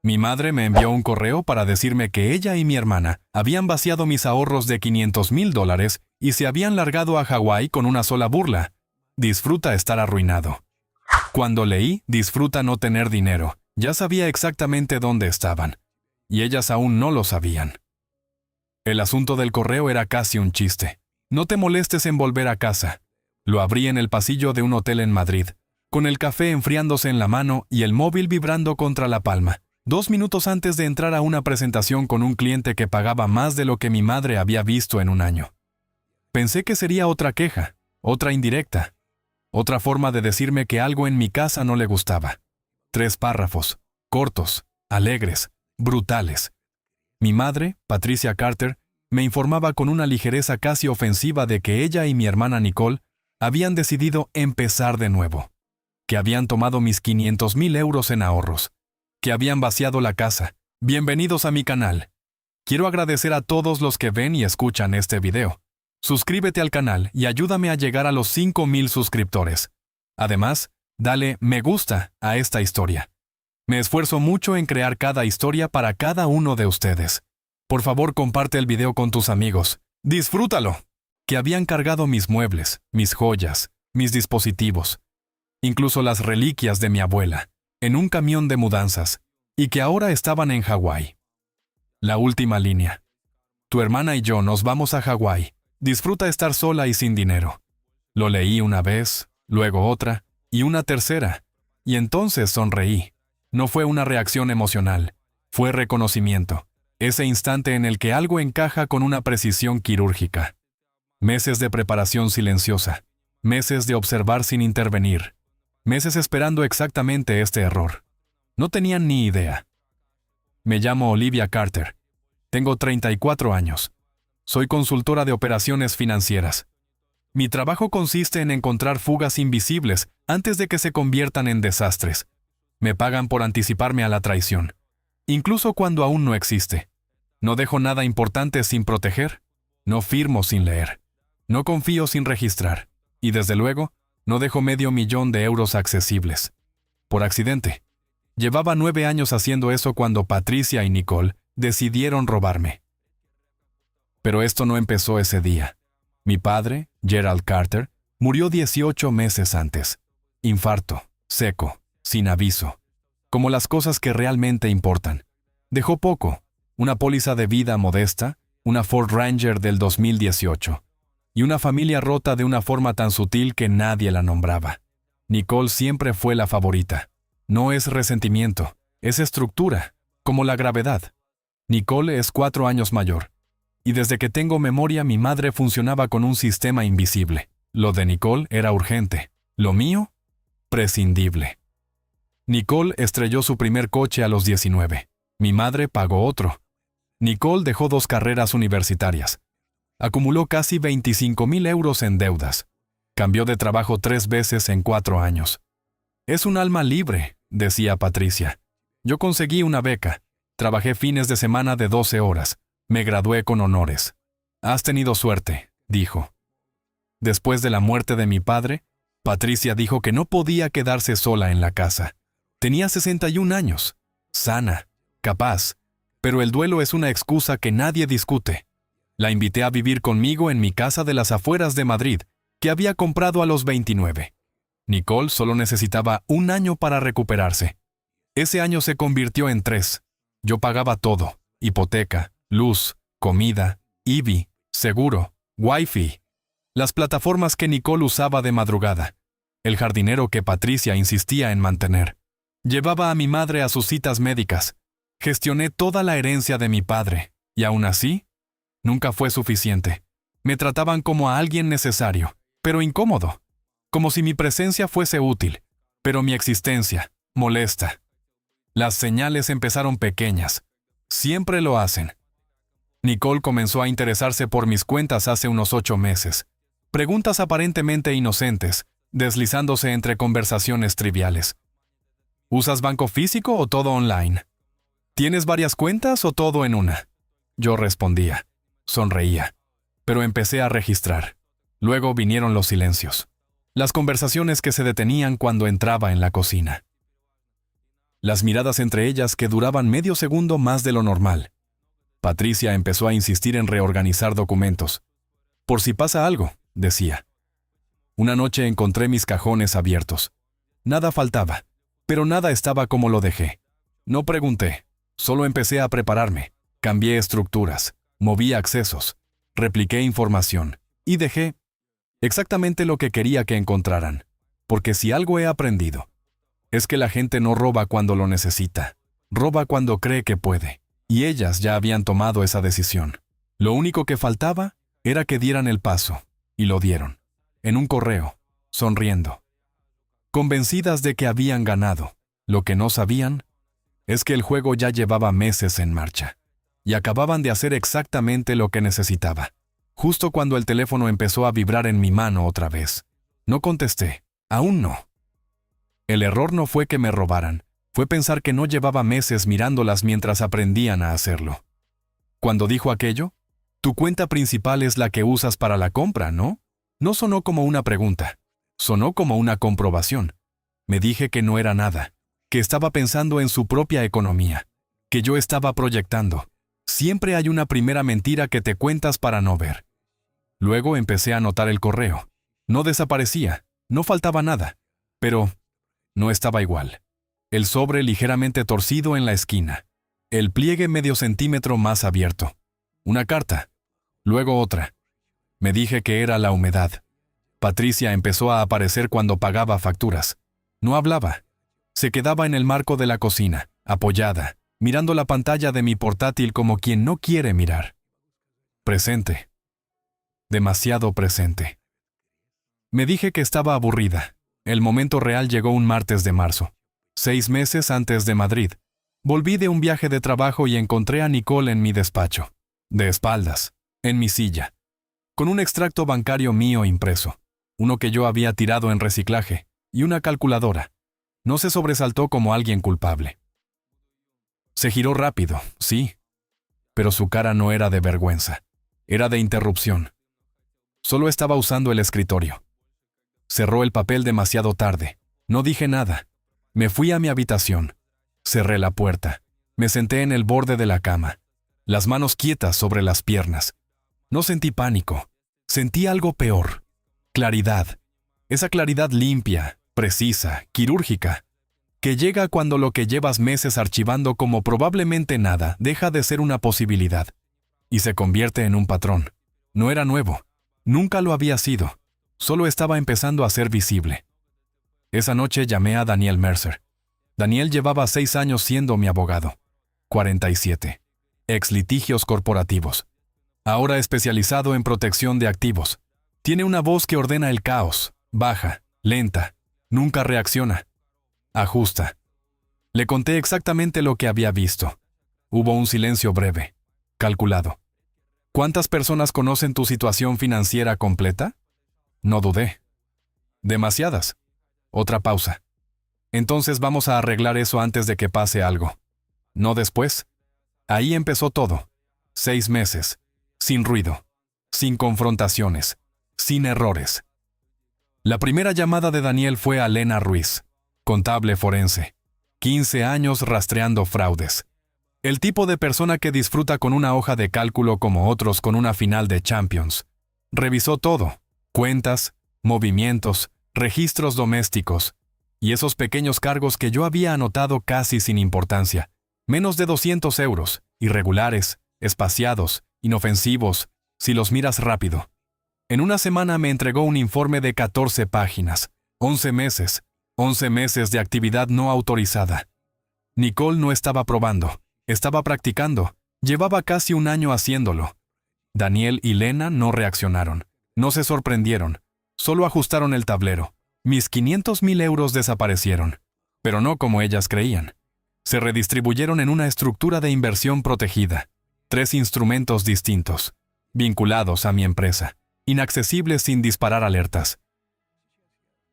Mi madre me envió un correo para decirme que ella y mi hermana habían vaciado mis ahorros de $500,000 y se habían largado a Hawái con una sola burla. Disfruta estar arruinado. Cuando leí, disfruta no tener dinero, ya sabía exactamente dónde estaban. Y ellas aún no lo sabían. El asunto del correo era casi un chiste. No te molestes en volver a casa. Lo abrí en el pasillo de un hotel en Madrid, con el café enfriándose en la mano y el móvil vibrando contra la palma. 2 minutos antes de entrar a una presentación con un cliente que pagaba más de lo que mi madre había visto en un año. Pensé que sería otra queja, otra indirecta, otra forma de decirme que algo en mi casa no le gustaba. 3 párrafos, cortos, alegres, brutales. Mi madre, Patricia Carter, me informaba con una ligereza casi ofensiva de que ella y mi hermana Nicole habían decidido empezar de nuevo, que habían tomado mis €500,000 en ahorros, que habían vaciado la casa. Bienvenidos a mi canal. Quiero agradecer a todos los que ven y escuchan este video. Suscríbete al canal y ayúdame a llegar a los 5,000 suscriptores. Además, dale me gusta a esta historia. Me esfuerzo mucho en crear cada historia para cada uno de ustedes. Por favor, comparte el video con tus amigos. ¡Disfrútalo! Que habían cargado mis muebles, mis joyas, mis dispositivos, incluso las reliquias de mi abuela, en un camión de mudanzas, y que ahora estaban en Hawái. La última línea. Tu hermana y yo nos vamos a Hawái. Disfruta estar sola y sin dinero. Lo leí una vez, luego otra, y una tercera, y entonces sonreí. No fue una reacción emocional, fue reconocimiento, ese instante en el que algo encaja con una precisión quirúrgica. Meses de preparación silenciosa, meses de observar sin intervenir, meses esperando exactamente este error. No tenían ni idea. Me llamo Olivia Carter. Tengo 34 años. Soy consultora de operaciones financieras. Mi trabajo consiste en encontrar fugas invisibles antes de que se conviertan en desastres. Me pagan por anticiparme a la traición, incluso cuando aún no existe. No dejo nada importante sin proteger. No firmo sin leer. No confío sin registrar. Y desde luego, no dejo $500,000 accesibles. Por accidente. Llevaba 9 años haciendo eso cuando Patricia y Nicole decidieron robarme. Pero esto no empezó ese día. Mi padre, Gerald Carter, murió 18 meses antes. Infarto, seco, sin aviso. Como las cosas que realmente importan. Dejó poco, una póliza de vida modesta, una Ford Ranger del 2018, y una familia rota de una forma tan sutil que nadie la nombraba. Nicole siempre fue la favorita. No es resentimiento, es estructura, como la gravedad. Nicole es 4 años mayor. Y desde que tengo memoria mi madre funcionaba con un sistema invisible. Lo de Nicole era urgente. Lo mío, prescindible. Nicole estrelló su primer coche a los 19. Mi madre pagó otro. Nicole dejó 2 carreras universitarias. Acumuló casi €25,000 en deudas. Cambió de trabajo 3 veces en 4 años. Es un alma libre, decía Patricia. Yo conseguí una beca. Trabajé fines de semana de 12 horas. Me gradué con honores. Has tenido suerte, dijo. Después de la muerte de mi padre, Patricia dijo que no podía quedarse sola en la casa. Tenía 61 años, sana, capaz, pero el duelo es una excusa que nadie discute. La invité a vivir conmigo en mi casa de las afueras de Madrid, que había comprado a los 29. Nicole solo necesitaba 1 año para recuperarse. Ese año se convirtió en 3. Yo pagaba todo, hipoteca, luz, comida, IBI, seguro, Wi-Fi. Las plataformas que Nicole usaba de madrugada. El jardinero que Patricia insistía en mantener. Llevaba a mi madre a sus citas médicas. Gestioné toda la herencia de mi padre. Y aún así, nunca fue suficiente. Me trataban como a alguien necesario, pero incómodo. Como si mi presencia fuese útil, pero mi existencia, molesta. Las señales empezaron pequeñas. Siempre lo hacen. Nicole comenzó a interesarse por mis cuentas hace unos 8 meses. Preguntas aparentemente inocentes, deslizándose entre conversaciones triviales. ¿Usas banco físico o todo online? ¿Tienes varias cuentas o todo en una? Yo respondía. Sonreía. Pero empecé a registrar. Luego vinieron los silencios. Las conversaciones que se detenían cuando entraba en la cocina. las miradas entre ellas que duraban medio segundo más de lo normal. Patricia empezó a insistir en reorganizar documentos. Por si pasa algo, decía. Una noche encontré mis cajones abiertos. Nada faltaba, pero nada estaba como lo dejé. No pregunté, solo empecé a prepararme. Cambié estructuras, moví accesos, repliqué información y dejé exactamente lo que quería que encontraran. Porque si algo he aprendido, es que la gente no roba cuando lo necesita, roba cuando cree que puede. Y ellas ya habían tomado esa decisión. Lo único que faltaba era que dieran el paso, y lo dieron. En un correo, sonriendo. Convencidas de que habían ganado. Lo que no sabían es que el juego ya llevaba meses en marcha. Y acababan de hacer exactamente lo que necesitaba. Justo cuando el teléfono empezó a vibrar en mi mano otra vez. No contesté. Aún no. El error no fue que me robaran. Fue pensar que no llevaba meses mirándolas mientras aprendían a hacerlo. Cuando dijo aquello, tu cuenta principal es la que usas para la compra, ¿no? No sonó como una pregunta. Sonó como una comprobación. Me dije que no era nada, que estaba pensando en su propia economía, que yo estaba proyectando. Siempre hay una primera mentira que te cuentas para no ver. Luego empecé a anotar el correo. No desaparecía, no faltaba nada, pero no estaba igual. El sobre ligeramente torcido en la esquina. El pliegue medio centímetro más abierto. Una carta. Luego otra. Me dije que era la humedad. Patricia empezó a aparecer cuando pagaba facturas. No hablaba. Se quedaba en el marco de la cocina, apoyada, mirando la pantalla de mi portátil como quien no quiere mirar. Presente. Demasiado presente. Me dije que estaba aburrida. El momento real llegó un martes de marzo. 6 meses antes de Madrid. Volví de un viaje de trabajo y encontré a Nicole en mi despacho. De espaldas, en mi silla. Con un extracto bancario mío impreso. Uno que yo había tirado en reciclaje. Y una calculadora. No se sobresaltó como alguien culpable. Se giró rápido, sí. Pero su cara no era de vergüenza. Era de interrupción. Solo estaba usando el escritorio. Cerró el papel demasiado tarde. No dije nada. Me fui a mi habitación. Cerré la puerta. Me senté en el borde de la cama. Las manos quietas sobre las piernas. No sentí pánico. Sentí algo peor. Claridad. Esa claridad limpia, precisa, quirúrgica, que llega cuando lo que llevas meses archivando como probablemente nada deja de ser una posibilidad. Y se convierte en un patrón. No era nuevo. Nunca lo había sido. Solo estaba empezando a ser visible. Esa noche llamé a Daniel Mercer. Daniel llevaba 6 años siendo mi abogado. 47. Ex litigios corporativos. Ahora especializado en protección de activos. Tiene una voz que ordena el caos. Baja, lenta, nunca reacciona. Ajusta. Le conté exactamente lo que había visto. Hubo un silencio breve, calculado. ¿Cuántas personas conocen tu situación financiera completa? No dudé. Demasiadas. Otra pausa. Entonces vamos a arreglar eso antes de que pase algo. No después. Ahí empezó todo. 6 meses. Sin ruido. Sin confrontaciones. Sin errores. La primera llamada de Daniel fue a Lena Ruiz, contable forense. 15 años rastreando fraudes. El tipo de persona que disfruta con una hoja de cálculo como otros con una final de Champions. Revisó todo. Cuentas, movimientos, registros domésticos, y esos pequeños cargos que yo había anotado casi sin importancia. Menos de 200 euros, irregulares, espaciados, inofensivos, si los miras rápido. En una semana me entregó un informe de 14 páginas, 11 meses de actividad no autorizada. Nicole no estaba probando, estaba practicando, llevaba casi un año haciéndolo. Daniel y Lena no reaccionaron, no se sorprendieron, solo ajustaron el tablero. Mis 500.000 euros desaparecieron, pero no como ellas creían. Se redistribuyeron en una estructura de inversión protegida. 3 instrumentos distintos, vinculados a mi empresa, inaccesibles sin disparar alertas.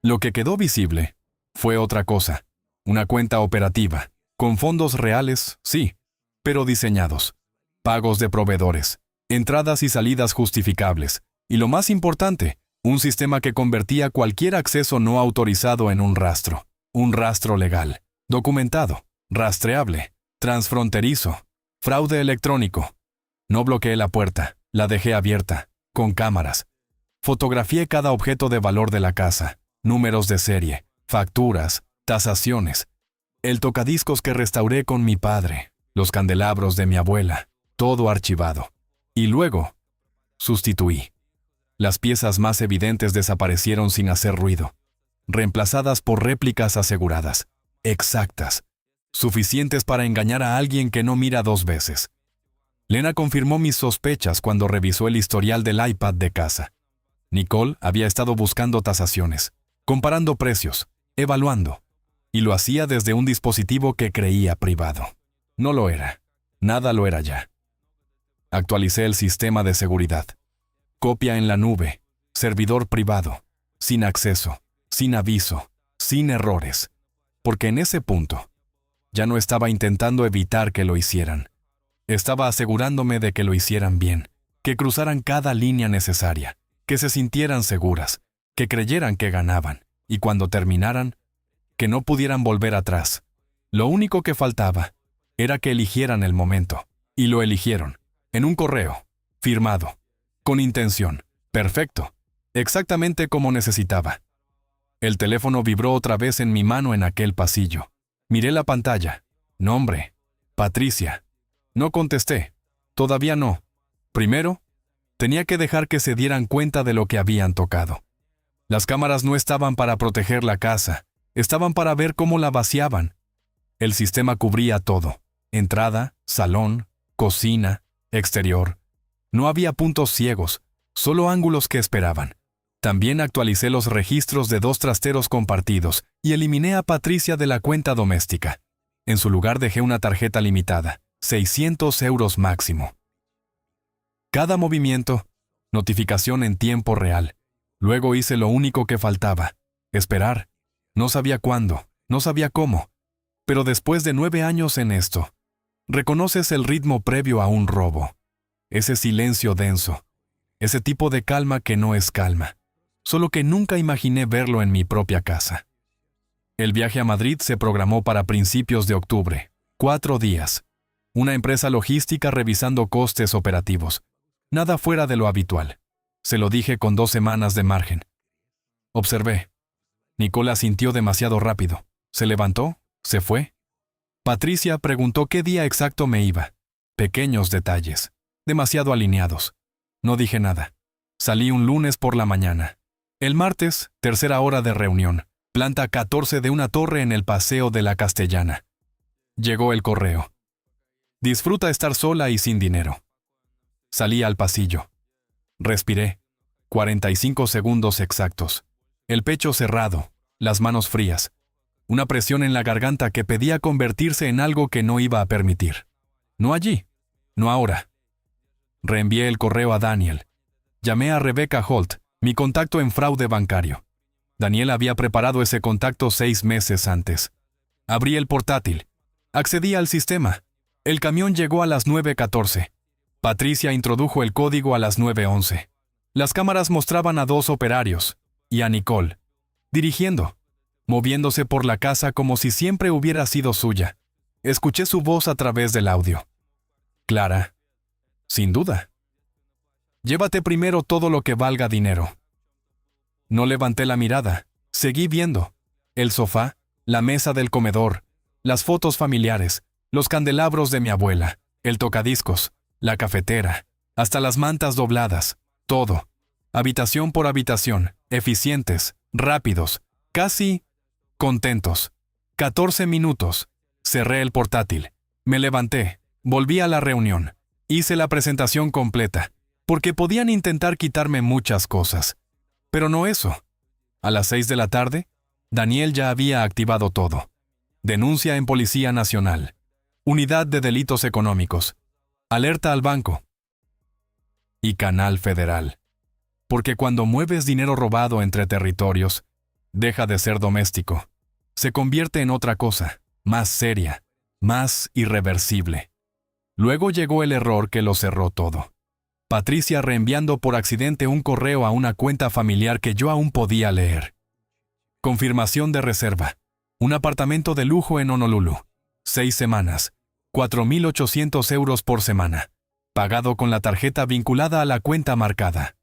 Lo que quedó visible fue otra cosa, una cuenta operativa, con fondos reales, sí, pero diseñados, pagos de proveedores, entradas y salidas justificables, y lo más importante, un sistema que convertía cualquier acceso no autorizado en un rastro legal, documentado. Rastreable, transfronterizo, fraude electrónico. No bloqueé la puerta, la dejé abierta, con cámaras. Fotografié cada objeto de valor de la casa, números de serie, facturas, tasaciones, el tocadiscos que restauré con mi padre, los candelabros de mi abuela, todo archivado. Y luego, sustituí. Las piezas más evidentes desaparecieron sin hacer ruido, reemplazadas por réplicas aseguradas, exactas, suficientes para engañar a alguien que no mira dos veces. Lena confirmó mis sospechas cuando revisó el historial del iPad de casa. Nicole había estado buscando tasaciones, comparando precios, evaluando, y lo hacía desde un dispositivo que creía privado. No lo era. Nada lo era ya. Actualicé el sistema de seguridad. Copia en la nube, servidor privado, sin acceso, sin aviso, sin errores. Porque en ese punto, ya no estaba intentando evitar que lo hicieran. Estaba asegurándome de que lo hicieran bien, que cruzaran cada línea necesaria, que se sintieran seguras, que creyeran que ganaban, y cuando terminaran, que no pudieran volver atrás. Lo único que faltaba era que eligieran el momento, y lo eligieron, en un correo, firmado, con intención, perfecto, exactamente como necesitaba. El teléfono vibró otra vez en mi mano en aquel pasillo. Miré la pantalla. Nombre, Patricia. No contesté. Todavía no. Primero, tenía que dejar que se dieran cuenta de lo que habían tocado. Las cámaras no estaban para proteger la casa, estaban para ver cómo la vaciaban. El sistema cubría todo: entrada, salón, cocina, exterior. No había puntos ciegos, solo ángulos que esperaban. También actualicé los registros de 2 trasteros compartidos y eliminé a Patricia de la cuenta doméstica. En su lugar dejé una tarjeta limitada, 600 euros máximo. Cada movimiento, notificación en tiempo real. Luego hice lo único que faltaba: esperar. No sabía cuándo, no sabía cómo. Pero después de 9 años en esto, reconoces el ritmo previo a un robo. Ese silencio denso, ese tipo de calma que no es calma. Solo que nunca imaginé verlo en mi propia casa. El viaje a Madrid se programó para principios de octubre. 4 días. Una empresa logística revisando costes operativos. Nada fuera de lo habitual. Se lo dije con 2 semanas de margen. Observé. Nicola sintió demasiado rápido. Se levantó, se fue. Patricia preguntó qué día exacto me iba. Pequeños detalles. Demasiado alineados. No dije nada. Salí un lunes por la mañana. El martes, 3ª hora de reunión. Planta 14 de una torre en el Paseo de la Castellana. Llegó el correo. Disfruta estar sola y sin dinero. Salí al pasillo. Respiré. 45 segundos exactos. El pecho cerrado, las manos frías. Una presión en la garganta que pedía convertirse en algo que no iba a permitir. No allí, no ahora. Reenvié el correo a Daniel. Llamé a Rebecca Holt, mi contacto en fraude bancario. Daniel había preparado ese contacto 6 meses antes. Abrí el portátil. Accedí al sistema. El camión llegó a las 9:14. Patricia introdujo el código a las 9:11. Las cámaras mostraban a 2 operarios, y a Nicole, dirigiendo, moviéndose por la casa como si siempre hubiera sido suya. Escuché su voz a través del audio. Clara. Sin duda. Llévate primero todo lo que valga dinero. No levanté la mirada. Seguí viendo. El sofá, la mesa del comedor, las fotos familiares, los candelabros de mi abuela, el tocadiscos, la cafetera, hasta las mantas dobladas, todo. Habitación por habitación, eficientes, rápidos, casi contentos. 14 minutos. Cerré el portátil. Me levanté. Volví a la reunión. Hice la presentación completa, porque podían intentar quitarme muchas cosas. Pero no eso. A las 6 de la tarde, Daniel ya había activado todo. Denuncia en Policía Nacional. Unidad de Delitos Económicos. Alerta al banco. Y Canal Federal. Porque cuando mueves dinero robado entre territorios, deja de ser doméstico. Se convierte en otra cosa, más seria, más irreversible. Luego llegó el error que lo cerró todo. Patricia reenviando por accidente un correo a una cuenta familiar que yo aún podía leer. Confirmación de reserva. Un apartamento de lujo en Honolulu. 6 semanas. 4.800 euros por semana. Pagado con la tarjeta vinculada a la cuenta marcada.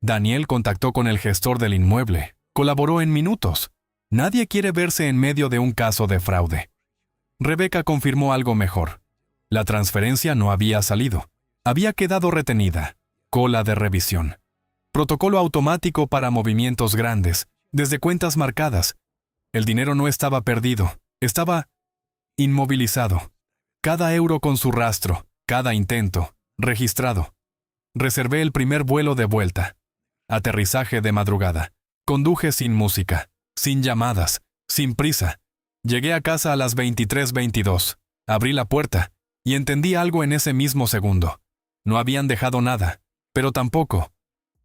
Daniel contactó con el gestor del inmueble. Colaboró en minutos. Nadie quiere verse en medio de un caso de fraude. Rebeca confirmó algo mejor. La transferencia no había salido. Había quedado retenida. Cola de revisión. Protocolo automático para movimientos grandes, desde cuentas marcadas. El dinero no estaba perdido. Estaba inmovilizado. Cada euro con su rastro, cada intento, registrado. Reservé el primer vuelo de vuelta. Aterrizaje de madrugada. Conduje sin música, sin llamadas, sin prisa. Llegué a casa a las 23:22. Abrí la puerta y entendí algo en ese mismo segundo. No habían dejado nada, pero tampoco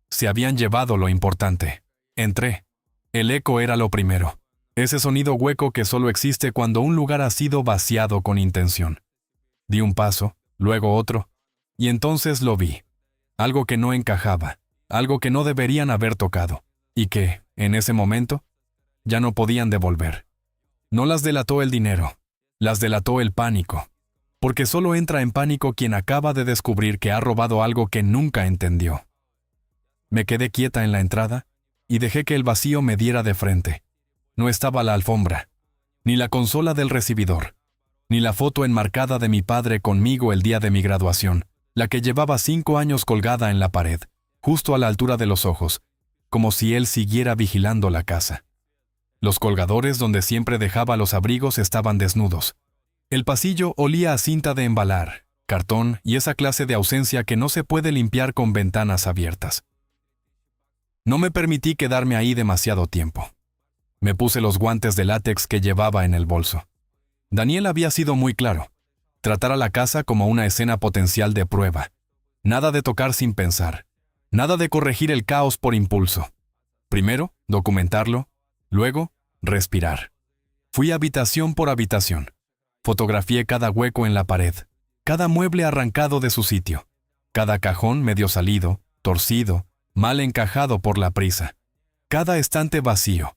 se habían llevado lo importante. Entré. El eco era lo primero. Ese sonido hueco que solo existe cuando un lugar ha sido vaciado con intención. Di un paso, luego otro, y entonces lo vi. Algo que no encajaba, algo que no deberían haber tocado, y que, en ese momento, ya no podían devolver. No las delató el dinero, las delató el pánico, porque solo entra en pánico quien acaba de descubrir que ha robado algo que nunca entendió. Me quedé quieta en la entrada y dejé que el vacío me diera de frente. No estaba la alfombra, ni la consola del recibidor, ni la foto enmarcada de mi padre conmigo el día de mi graduación, la que llevaba 5 años colgada en la pared, justo a la altura de los ojos, como si él siguiera vigilando la casa. Los colgadores donde siempre dejaba los abrigos estaban desnudos. El pasillo olía a cinta de embalar, cartón y esa clase de ausencia que no se puede limpiar con ventanas abiertas. No me permití quedarme ahí demasiado tiempo. Me puse los guantes de látex que llevaba en el bolso. Daniel había sido muy claro. Tratar a la casa como una escena potencial de prueba. Nada de tocar sin pensar. Nada de corregir el caos por impulso. Primero, documentarlo. Luego, respirar. Fui habitación por habitación. Fotografié cada hueco en la pared. Cada mueble arrancado de su sitio. Cada cajón medio salido, torcido, mal encajado por la prisa. Cada estante vacío.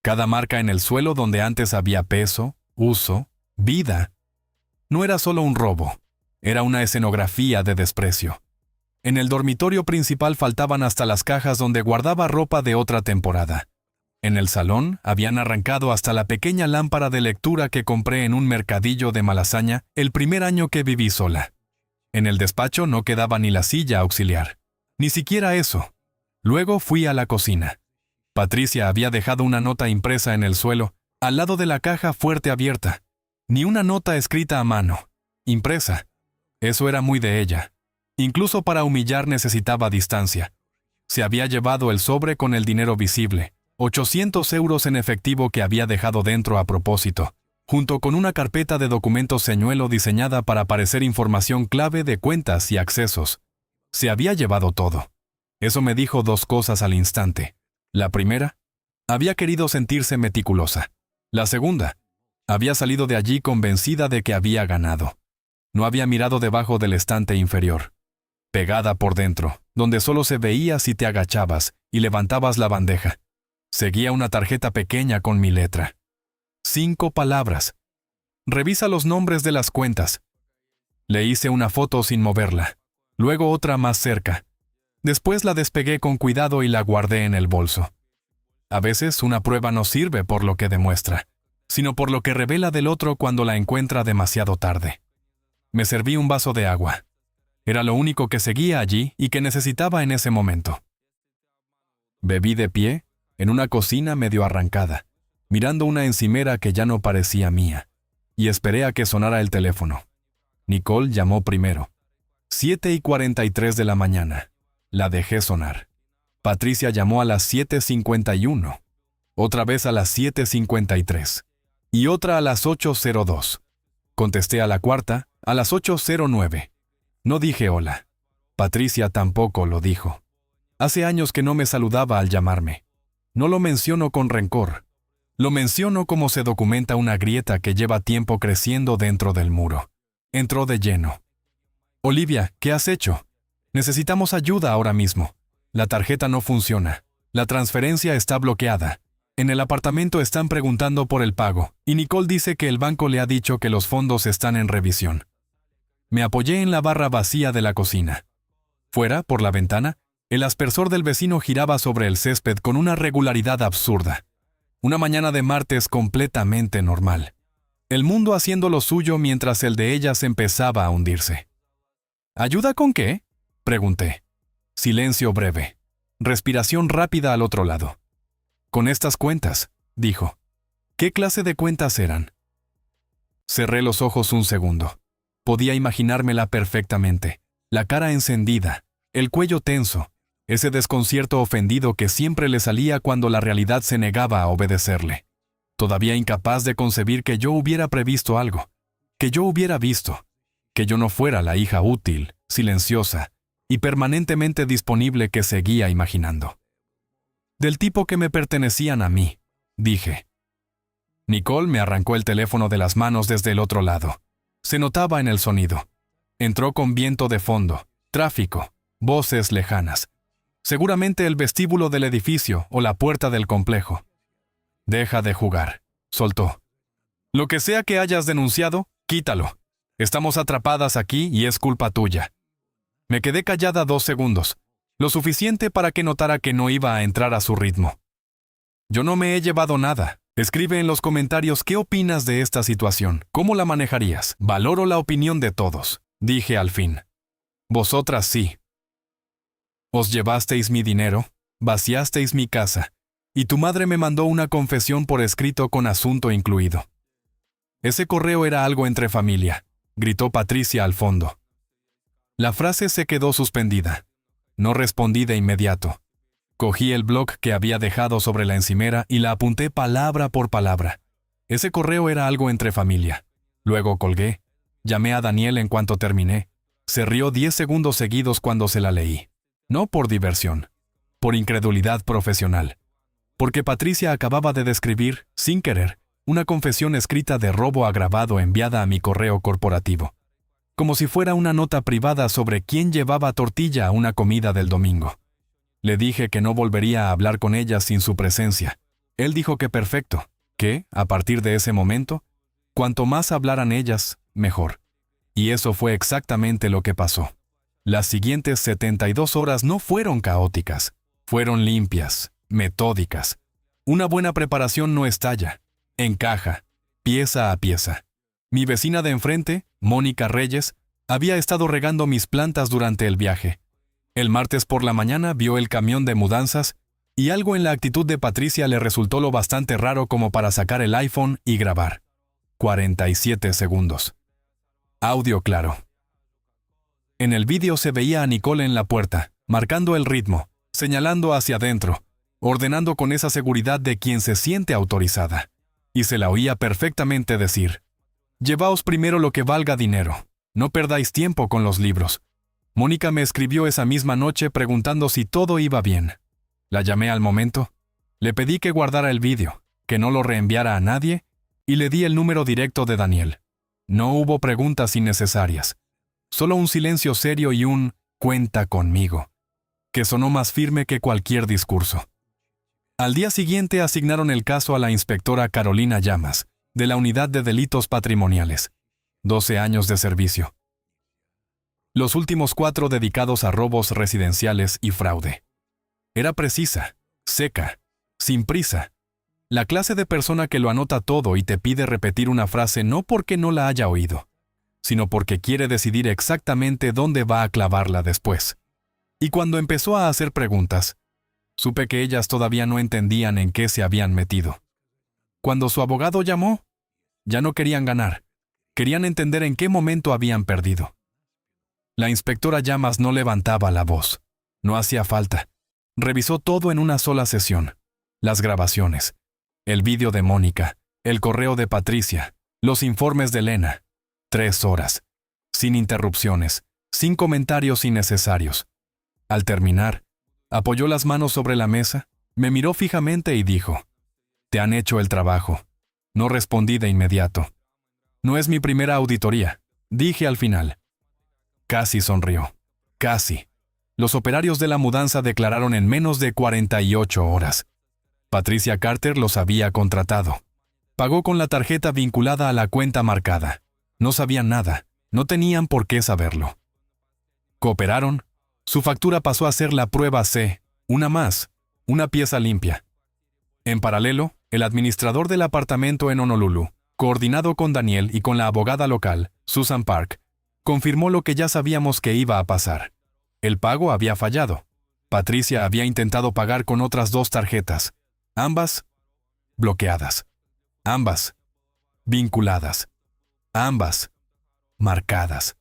Cada marca en el suelo donde antes había peso, uso, vida. No era solo un robo, era una escenografía de desprecio. En el dormitorio principal faltaban hasta las cajas donde guardaba ropa de otra temporada. En el salón habían arrancado hasta la pequeña lámpara de lectura que compré en un mercadillo de Malasaña el primer año que viví sola. En el despacho no quedaba ni la silla auxiliar, ni siquiera eso. Luego fui a la cocina. Patricia había dejado una nota impresa en el suelo, al lado de la caja fuerte abierta. Ni una nota escrita a mano, impresa. Eso era muy de ella. Incluso para humillar necesitaba distancia. Se había llevado el sobre con el dinero visible, 800 euros en efectivo que había dejado dentro a propósito, junto con una carpeta de documentos señuelo diseñada para aparecer información clave de cuentas y accesos. Se había llevado todo. Eso me dijo 2 cosas al instante. La primera, había querido sentirse meticulosa. La segunda, había salido de allí convencida de que había ganado. No había mirado debajo del estante inferior. Pegada por dentro, donde solo se veía si te agachabas y levantabas la bandeja. Seguía una tarjeta pequeña con mi letra. 5 palabras. Revisa los nombres de las cuentas. Le hice una foto sin moverla. Luego otra más cerca. Después la despegué con cuidado y la guardé en el bolso. A veces una prueba no sirve por lo que demuestra, sino por lo que revela del otro cuando la encuentra demasiado tarde. Me serví un vaso de agua. Era lo único que seguía allí y que necesitaba en ese momento. Bebí de pie, en una cocina medio arrancada, mirando una encimera que ya no parecía mía, y esperé a que sonara el teléfono. Nicole llamó primero. 7:43 de la mañana. La dejé sonar. Patricia llamó a las 7:51, otra vez a las 7:53, y otra a las 8:02. Contesté a la cuarta, a las 8:09. No dije hola. Patricia tampoco lo dijo. Hace años que no me saludaba al llamarme. No lo menciono con rencor. Lo menciono como se documenta una grieta que lleva tiempo creciendo dentro del muro. Entró de lleno. Olivia, ¿qué has hecho? Necesitamos ayuda ahora mismo. La tarjeta no funciona. La transferencia está bloqueada. En el apartamento están preguntando por el pago, y Nicole dice que el banco le ha dicho que los fondos están en revisión. Me apoyé en la barra vacía de la cocina. Fuera, por la ventana, el aspersor del vecino giraba sobre el césped con una regularidad absurda. Una mañana de martes completamente normal. El mundo haciendo lo suyo mientras el de ellas empezaba a hundirse. ¿Ayuda con qué?, pregunté. Silencio breve. Respiración rápida al otro lado. Con estas cuentas, dijo. ¿Qué clase de cuentas eran? Cerré los ojos un segundo. Podía imaginármela perfectamente. La cara encendida, el cuello tenso, ese desconcierto ofendido que siempre le salía cuando la realidad se negaba a obedecerle. Todavía incapaz de concebir que yo hubiera previsto algo, que yo hubiera visto, que yo no fuera la hija útil, silenciosa y permanentemente disponible que seguía imaginando. Del tipo que me pertenecían a mí, dije. Nicole me arrancó el teléfono de las manos desde el otro lado. Se notaba en el sonido. Entró con viento de fondo, tráfico, voces lejanas. Seguramente el vestíbulo del edificio o la puerta del complejo. Deja de jugar, soltó. Lo que sea que hayas denunciado, quítalo. Estamos atrapadas aquí y es culpa tuya. Me quedé callada 2 segundos, lo suficiente para que notara que no iba a entrar a su ritmo. Yo no me he llevado nada. Escribe en los comentarios qué opinas de esta situación, cómo la manejarías. Valoro la opinión de todos, dije al fin. Vosotras sí. Os llevasteis mi dinero, vaciasteis mi casa, y tu madre me mandó una confesión por escrito con asunto incluido. Ese correo era algo entre familia, gritó Patricia al fondo. La frase se quedó suspendida. No respondí de inmediato. Cogí el blog que había dejado sobre la encimera y la apunté palabra por palabra. Ese correo era algo entre familia. Luego colgué. Llamé a Daniel en cuanto terminé. Se rió 10 segundos seguidos cuando se la leí. No por diversión, por incredulidad profesional. Porque Patricia acababa de describir, sin querer, una confesión escrita de robo agravado enviada a mi correo corporativo. Como si fuera una nota privada sobre quién llevaba tortilla a una comida del domingo. Le dije que no volvería a hablar con ella sin su presencia. Él dijo que perfecto, que, a partir de ese momento, cuanto más hablaran ellas, mejor. Y eso fue exactamente lo que pasó. Las siguientes 72 horas no fueron caóticas, fueron limpias, metódicas. Una buena preparación no estalla, encaja, pieza a pieza. Mi vecina de enfrente, Mónica Reyes, había estado regando mis plantas durante el viaje. El martes por la mañana vio el camión de mudanzas y algo en la actitud de Patricia le resultó lo bastante raro como para sacar el iPhone y grabar. 47 segundos. Audio claro. En el vídeo se veía a Nicole en la puerta, marcando el ritmo, señalando hacia adentro, ordenando con esa seguridad de quien se siente autorizada. Y se la oía perfectamente decir: «Llevaos primero lo que valga dinero. No perdáis tiempo con los libros». Mónica me escribió esa misma noche preguntando si todo iba bien. La llamé al momento, le pedí que guardara el vídeo, que no lo reenviara a nadie, y le di el número directo de Daniel. No hubo preguntas innecesarias, solo un silencio serio y un «cuenta conmigo», que sonó más firme que cualquier discurso. Al día siguiente asignaron el caso a la inspectora Carolina Llamas, de la Unidad de Delitos Patrimoniales. 12 años de servicio. Los últimos 4 dedicados a robos residenciales y fraude. Era precisa, seca, sin prisa. La clase de persona que lo anota todo y te pide repetir una frase no porque no la haya oído, sino porque quiere decidir exactamente dónde va a clavarla después. Y cuando empezó a hacer preguntas, supe que ellas todavía no entendían en qué se habían metido. Cuando su abogado llamó, ya no querían ganar, querían entender en qué momento habían perdido. La inspectora Llamas no levantaba la voz. No hacía falta. Revisó todo en una sola sesión. Las grabaciones, el vídeo de Mónica, el correo de Patricia, los informes de Elena. 3 horas. Sin interrupciones, sin comentarios innecesarios. Al terminar, apoyó las manos sobre la mesa, me miró fijamente y dijo: «Te han hecho el trabajo». No respondí de inmediato. «No es mi primera auditoría», dije al final. Casi sonrió. Casi. Los operarios de la mudanza declararon en menos de 48 horas. Patricia Carter los había contratado. Pagó con la tarjeta vinculada a la cuenta marcada. No sabían nada, no tenían por qué saberlo. Cooperaron. Su factura pasó a ser la prueba C, una más, una pieza limpia. En paralelo, el administrador del apartamento en Honolulu, coordinado con Daniel y con la abogada local, Susan Park, confirmó lo que ya sabíamos que iba a pasar. El pago había fallado. Patricia había intentado pagar con otras 2 tarjetas, ambas bloqueadas, ambas vinculadas, ambas marcadas.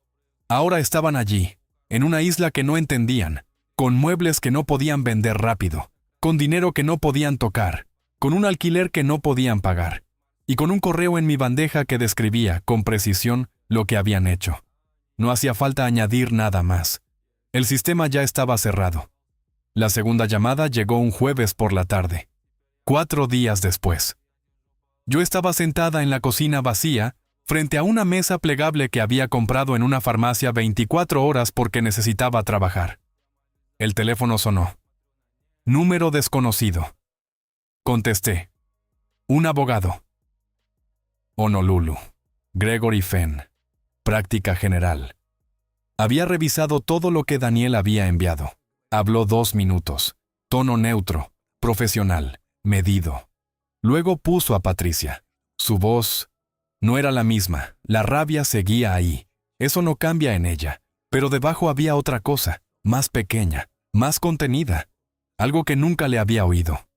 Ahora estaban allí, en una isla que no entendían, con muebles que no podían vender rápido, con dinero que no podían tocar, con un alquiler que no podían pagar, y con un correo en mi bandeja que describía con precisión lo que habían hecho. No hacía falta añadir nada más. El sistema ya estaba cerrado. La segunda llamada llegó un jueves por la tarde, 4 días después. Yo estaba sentada en la cocina vacía, frente a una mesa plegable que había comprado en una farmacia 24 horas porque necesitaba trabajar. El teléfono sonó. Número desconocido. Contesté. Un abogado. Honolulu. Gregory Fenn. Práctica general. Había revisado todo lo que Daniel había enviado. Habló 2 minutos. Tono neutro, profesional, medido. Luego puso a Patricia. Su voz no era la misma, la rabia seguía ahí. Eso no cambia en ella. Pero debajo había otra cosa, más pequeña, más contenida. Algo que nunca le había oído.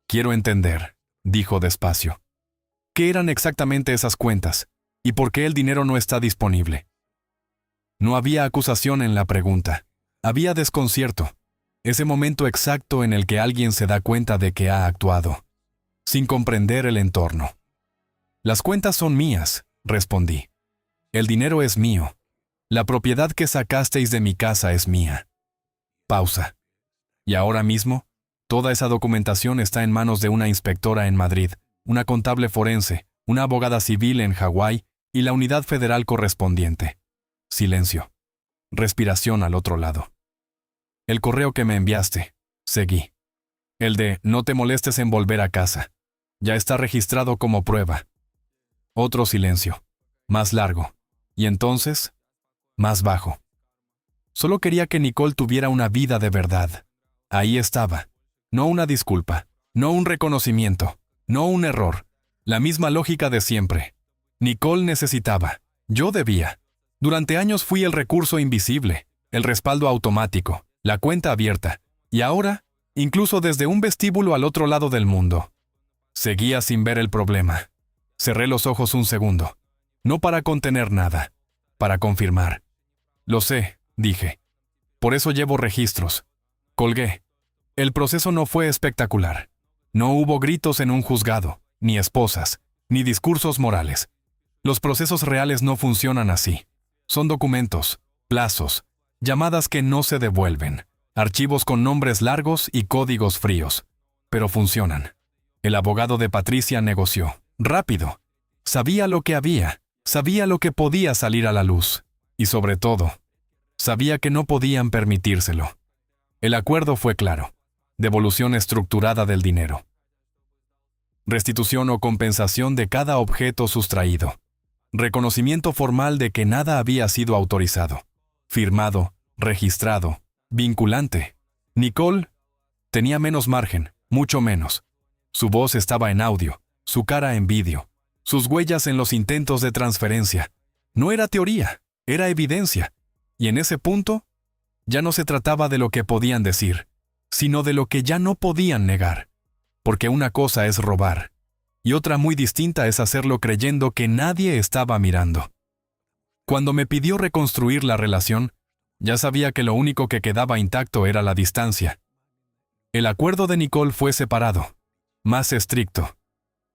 Quiero entender, dijo despacio. ¿Qué eran exactamente esas cuentas? ¿Y por qué el dinero no está disponible? No había acusación en la pregunta. Había desconcierto. Ese momento exacto en el que alguien se da cuenta de que ha actuado, sin comprender el entorno. Las cuentas son mías, respondí. El dinero es mío. La propiedad que sacasteis de mi casa es mía. Pausa. Y ahora mismo, toda esa documentación está en manos de una inspectora en Madrid, una contable forense, una abogada civil en Hawái y la unidad federal correspondiente. Silencio. Respiración al otro lado. El correo que me enviaste. Seguí. El de no te molestes en volver a casa. Ya está registrado como prueba. Otro silencio. Más largo. Y entonces, más bajo. Solo quería que Nicole tuviera una vida de verdad. Ahí estaba. No una disculpa. No un reconocimiento. No un error. La misma lógica de siempre. Nicole necesitaba. Yo debía. Durante años fui el recurso invisible, el respaldo automático, la cuenta abierta. Y ahora, incluso desde un vestíbulo al otro lado del mundo. Seguía sin ver el problema. Cerré los ojos un segundo. No para contener nada, para confirmar. Lo sé, dije. Por eso llevo registros. Colgué. El proceso no fue espectacular. No hubo gritos en un juzgado, ni esposas, ni discursos morales. Los procesos reales no funcionan así. Son documentos, plazos, llamadas que no se devuelven, archivos con nombres largos y códigos fríos. Pero funcionan. El abogado de Patricia negoció. Rápido. Sabía lo que había. Sabía lo que podía salir a la luz. Y sobre todo, sabía que no podían permitírselo. El acuerdo fue claro. Devolución estructurada del dinero. Restitución o compensación de cada objeto sustraído. Reconocimiento formal de que nada había sido autorizado. Firmado, registrado, vinculante. Nicole tenía menos margen, mucho menos. Su voz estaba en audio, su cara en vídeo, sus huellas en los intentos de transferencia. No era teoría, era evidencia. Y en ese punto, ya no se trataba de lo que podían decir, sino de lo que ya no podían negar. Porque una cosa es robar, y otra muy distinta es hacerlo creyendo que nadie estaba mirando. Cuando me pidió reconstruir la relación, ya sabía que lo único que quedaba intacto era la distancia. El acuerdo de Nicole fue separado, más estricto,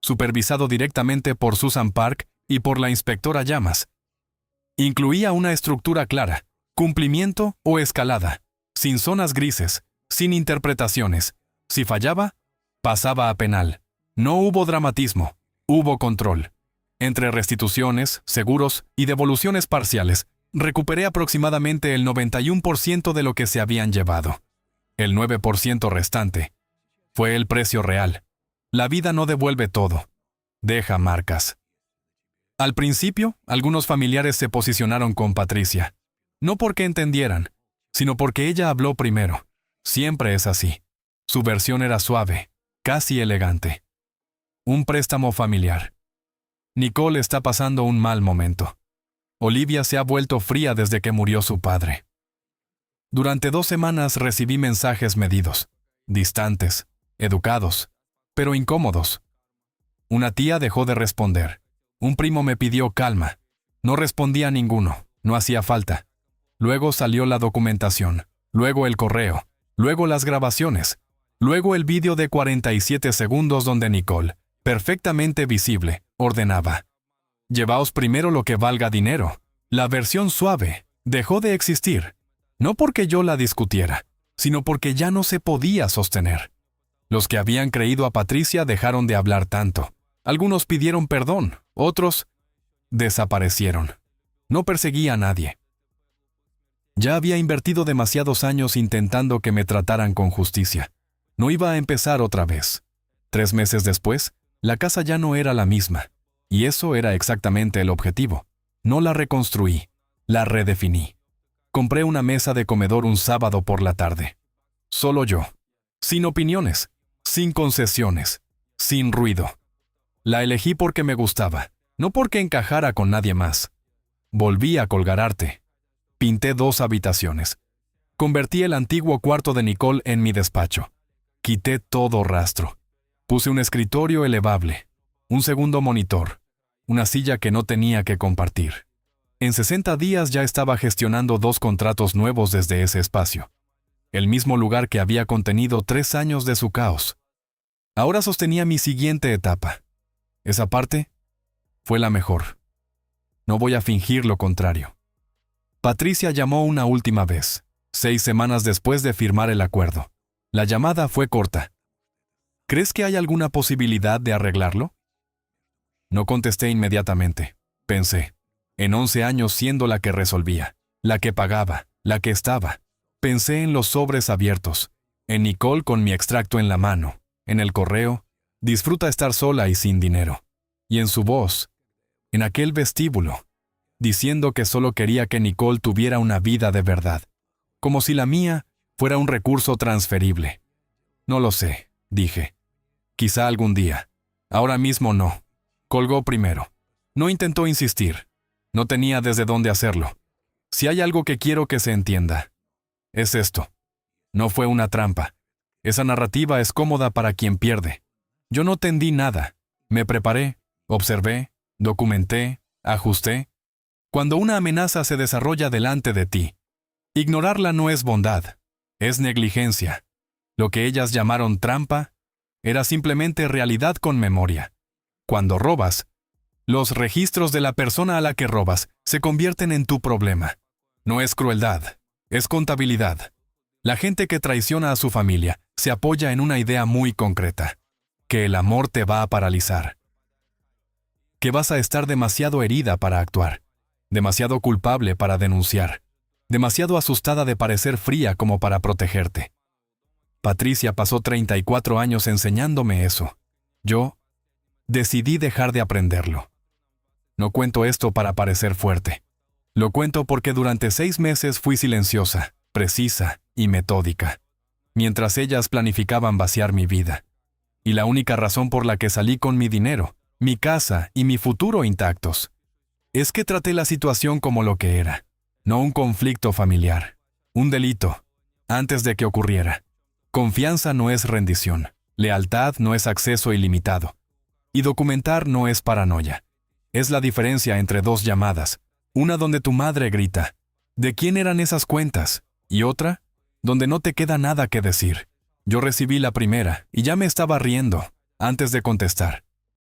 supervisado directamente por Susan Park y por la inspectora Llamas. Incluía una estructura clara, cumplimiento o escalada, sin zonas grises, sin interpretaciones. Si fallaba, pasaba a penal. No hubo dramatismo, hubo control. Entre restituciones, seguros y devoluciones parciales, recuperé aproximadamente el 91% de lo que se habían llevado. El 9% restante Fue el precio real. La vida no devuelve todo. Deja marcas. Al principio, algunos familiares se posicionaron con Patricia. No porque entendieran, sino porque ella habló primero. Siempre es así. Su versión era suave, casi elegante. Un préstamo familiar. Nicole está pasando un mal momento. Olivia se ha vuelto fría desde que murió su padre. Durante 2 semanas recibí mensajes medidos, distantes, educados, pero incómodos. Una tía dejó de responder. Un primo me pidió calma. No respondía a ninguno, no hacía falta. Luego salió la documentación, luego el correo, luego las grabaciones, luego el vídeo de 47 segundos donde Nicole, perfectamente visible, ordenaba: llevaos primero lo que valga dinero. La versión suave dejó de existir, no porque yo la discutiera, sino porque ya no se podía sostener. Los que habían creído a Patricia dejaron de hablar tanto. Algunos pidieron perdón, otros desaparecieron. No perseguía a nadie. Ya había invertido demasiados años intentando que me trataran con justicia. No iba a empezar otra vez. 3 meses después, la casa ya no era la misma. Y eso era exactamente el objetivo. No la reconstruí, la redefiní. Compré una mesa de comedor un sábado por la tarde. Solo yo. Sin opiniones, sin concesiones, sin ruido. La elegí porque me gustaba, no porque encajara con nadie más. Volví a colgar arte. Pinté 2 habitaciones. Convertí el antiguo cuarto de Nicole en mi despacho. Quité todo rastro. Puse un escritorio elevable, un segundo monitor, una silla que no tenía que compartir. En 60 días ya estaba gestionando 2 contratos nuevos desde ese espacio. El mismo lugar que había contenido 3 años de su caos. Ahora sostenía mi siguiente etapa. Esa parte fue la mejor. No voy a fingir lo contrario. Patricia llamó una última vez, 6 semanas después de firmar el acuerdo. La llamada fue corta. ¿Crees que hay alguna posibilidad de arreglarlo? No contesté inmediatamente. Pensé. En 11 años siendo la que resolvía, la que pagaba, la que estaba. Pensé en los sobres abiertos, en Nicole con mi extracto en la mano, en el correo, disfruta estar sola y sin dinero. Y en su voz, en aquel vestíbulo, diciendo que solo quería que Nicole tuviera una vida de verdad, como si la mía fuera un recurso transferible. No lo sé, dije. Quizá algún día. Ahora mismo no. Colgó primero. No intentó insistir. No tenía desde dónde hacerlo. Si hay algo que quiero que se entienda, es esto. No fue una trampa. Esa narrativa es cómoda para quien pierde. Yo no tendí nada. Me preparé, observé, documenté, ajusté. Cuando una amenaza se desarrolla delante de ti, ignorarla no es bondad, es negligencia. Lo que ellas llamaron trampa era simplemente realidad con memoria. Cuando robas, los registros de la persona a la que robas se convierten en tu problema. No es crueldad, es contabilidad. La gente que traiciona a su familia se apoya en una idea muy concreta, que el amor te va a paralizar, que vas a estar demasiado herida para actuar, demasiado culpable para denunciar, demasiado asustada de parecer fría como para protegerte. Patricia pasó 34 años enseñándome eso. Yo decidí dejar de aprenderlo. No cuento esto para parecer fuerte. Lo cuento porque durante 6 meses fui silenciosa, precisa y metódica, mientras ellas planificaban vaciar mi vida. Y la única razón por la que salí con mi dinero, mi casa y mi futuro intactos, es que traté la situación como lo que era, no un conflicto familiar, un delito, antes de que ocurriera. Confianza no es rendición, lealtad no es acceso ilimitado, y documentar no es paranoia. Es la diferencia entre 2 llamadas, una donde tu madre grita, ¿de quién eran esas cuentas? Y otra, donde no te queda nada que decir. Yo recibí la primera y ya me estaba riendo, antes de contestar.